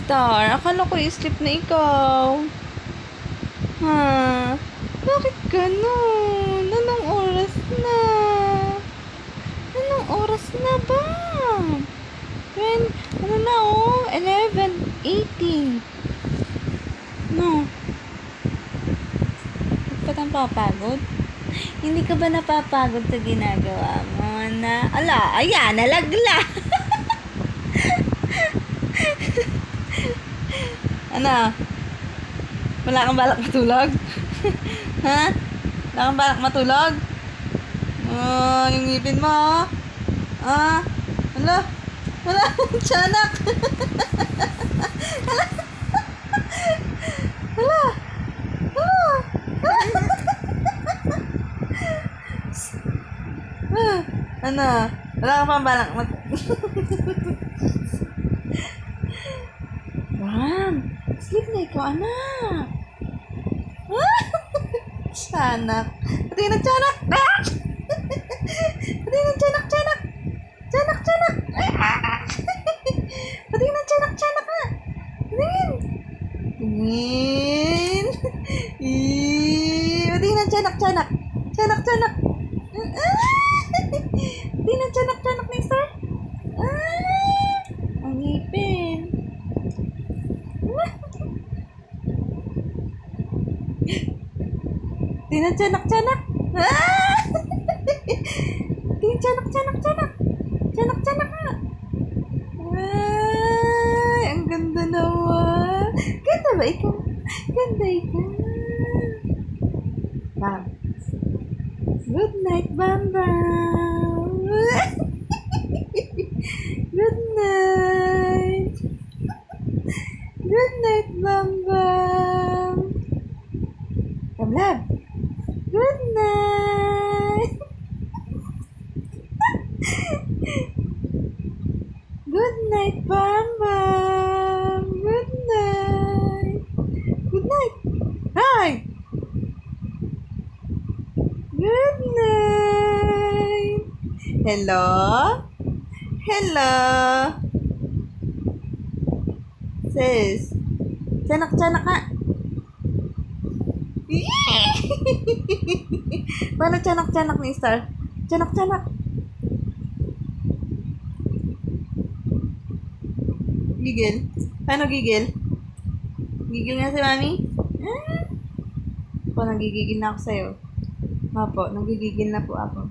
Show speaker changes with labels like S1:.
S1: Star, akala ko sleep na ikaw. Ha? Bakit ganun? Anong oras na? Anong oras na ba? Ano na 11:18. No. Ba't ang papagod? Hindi ka ba napapagod sa ginagawa mo na? Ala, ayan, nalagla. Ano? Wala kang balak matulog? Ha? Wala kang balak matulog? Oh, yung ngipin mo, oh. Ah, wala. Wala, tiyanak. Wala. Wala. Ano? Wala kang pang balak Ram, sleep na ikaw, anak. Tiyanak. Pati na tiyanak. Pati na tiyanak, tiyanak. Tiyanak, tiyanak. Pati na tiyanak, tiyanak na. Tingin. Tingin. Pati na tiyanak, tiyanak. Tiyanak, tiyanak. Pati na tiyanak, tiyanak ni Star. Ang ngipin. Tingnan tiyanak-tiyanak. Tingnan tiyanak-tiyanak-tiyanak. Tiyanak-tiyanak nga. Ay, ang ganda naman. Ganda ba ikaw? Ganda ikaw. Bam. Good night, Bam Bam. Good night. Good night, Bam Bam. Lab. Good night. Good night, Bam Bam. Good night. Good night. Hi. Good night. Hello? Hello? Sis. Tiyanak-tiyanak ka. Paano tiyanak-tiyanak ni Star? Tiyanak-tiyanak. Gigil. Paano gigil? Gigil nga si Mami? Ako, nagigigil na ako sa'yo. Opo, nagigigil na po ako.